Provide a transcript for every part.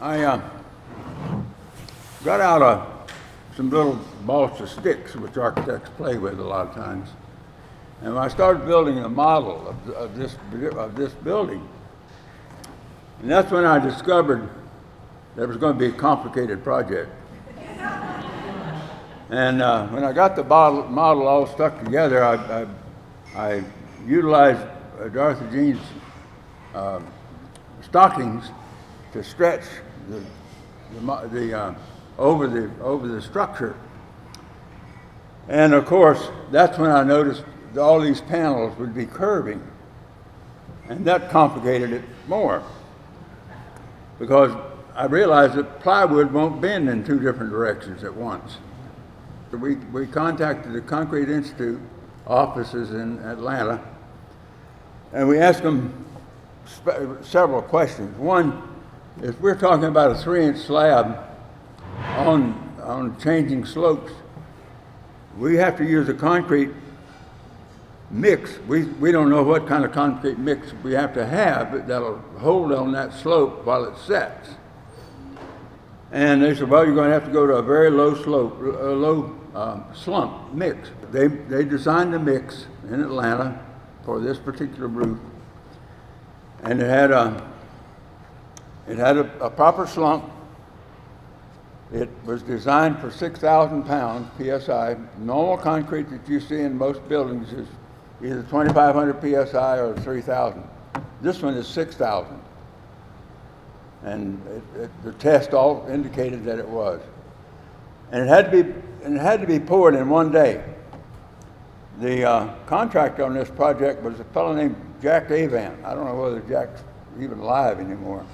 I got out some little balsa sticks, which architects play with a lot of times, and I started building a model of this building. And that's when I discovered that it was going to be a complicated project. And when I got the model all stuck together, I utilized Dorothy Jean's stockings to stretch over the structure. And of course, that's when I noticed that all these panels would be curving, and that complicated it more, because I realized that plywood won't bend in two different directions at once. So we contacted the Concrete Institute offices in Atlanta, and we asked them several questions. One, if we're talking about a 3-inch slab on changing slopes, we have to use a concrete mix. We don't know what kind of concrete mix we have to have that'll hold on that slope while it sets. And they said, well, you're going to have to go to a very low slump mix. They designed a mix in Atlanta for this particular roof, and it had a proper slump. It was designed for 6,000 pounds PSI. Normal concrete that you see in most buildings is either 2,500 PSI or 3,000. This one is 6,000. And the test all indicated that it was. And it had to be poured in one day. The contractor on this project was a fellow named Jack Avant. I don't know whether Jack's even alive anymore.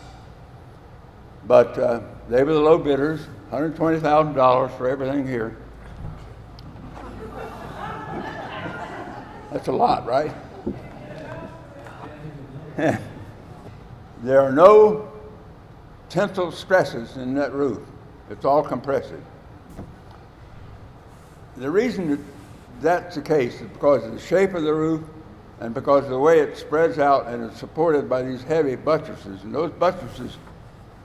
But they were the low bidders, $120,000 for everything here. That's a lot, right? There are no tensile stresses in that roof. It's all compressive. The reason that that's the case is because of the shape of the roof and because of the way it spreads out and it's supported by these heavy buttresses. And those buttresses,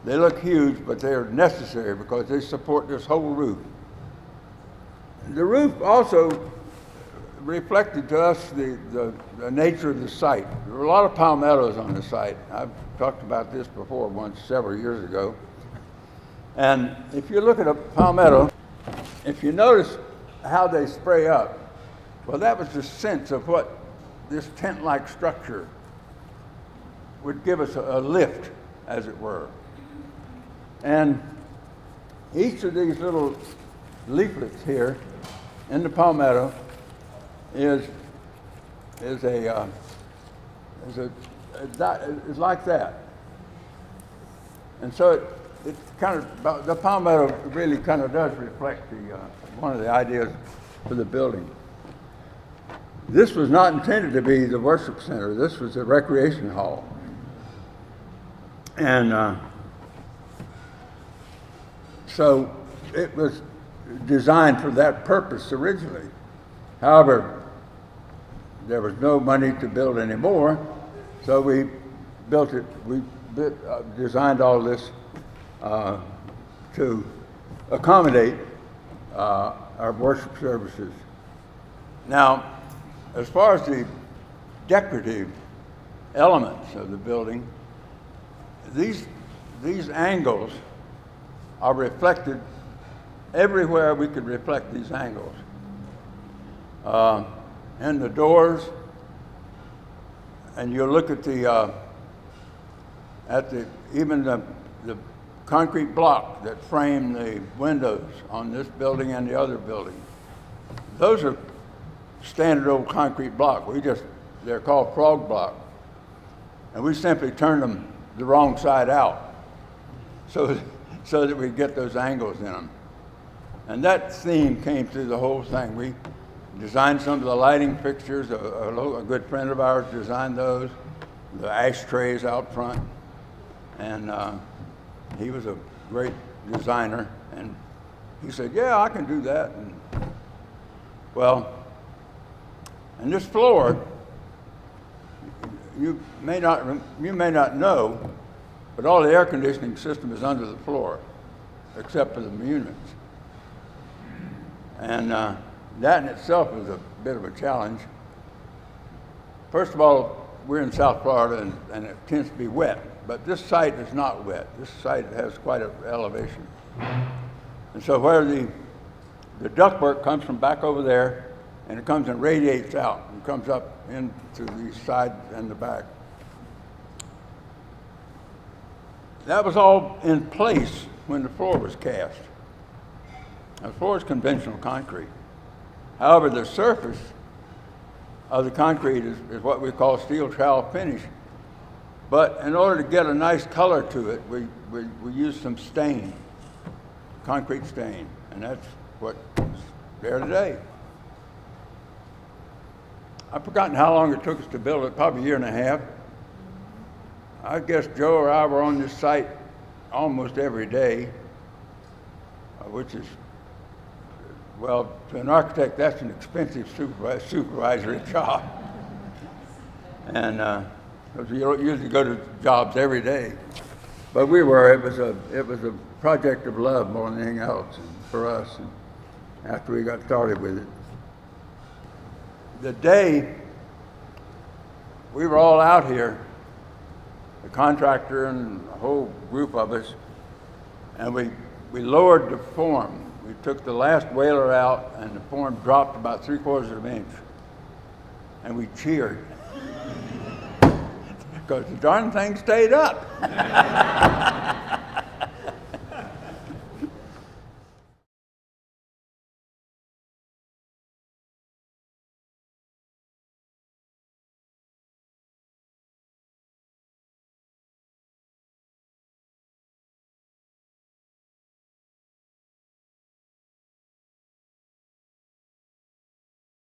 they look huge, but they're necessary because they support this whole roof. The roof also reflected to us the nature of the site. There were a lot of palmettos on the site. I've talked about this before once several years ago. And if you look at a palmetto, if you notice how they spray up, well, that was the sense of what this tent-like structure would give us a lift, as it were. And each of these little leaflets here in the palmetto is like that. And so it kind of, the palmetto really kind of does reflect one of the ideas for the building. This was not intended to be the worship center. This was a recreation hall. And so it was designed for that purpose originally. However, there was no money to build any more, so we built it. We designed all this to accommodate our worship services. Now, as far as the decorative elements of the building, these angles are reflected everywhere we could reflect these angles. And the doors, and you look at even the concrete block that frame the windows on this building and the other building. Those are standard old concrete block. They're called frog block. And we simply turned them the wrong side out so that we get those angles in them. And that theme came through the whole thing. We designed some of the lighting fixtures. A good friend of ours designed those, the ashtrays out front. And he was a great designer. And he said, yeah, I can do that. And this floor, you may not know, But all the air conditioning system is under the floor, except for the units. And that in itself is a bit of a challenge. First of all, we're in South Florida and it tends to be wet, but this site is not wet. This site has quite an elevation. And so where the ductwork comes from back over there, and it comes and radiates out and comes up into the side and the back. That was all in place when the floor was cast. The floor is conventional concrete. However, the surface of the concrete is what we call steel trowel finish. But in order to get a nice color to it, we use some stain, concrete stain, and that's what's there today. I've forgotten how long it took us to build it, probably a year and a half. I guess Joe or I were on this site almost every day, which is, well, to an architect, that's an expensive supervisory job. And you don't usually go to jobs every day. But we were, it was a project of love more than anything else for us, and after we got started with it. The day we were all out here, the contractor and a whole group of us, and we lowered the form. We took the last whaler out, and the form dropped about 3/4 of an inch, and we cheered because the darn thing stayed up.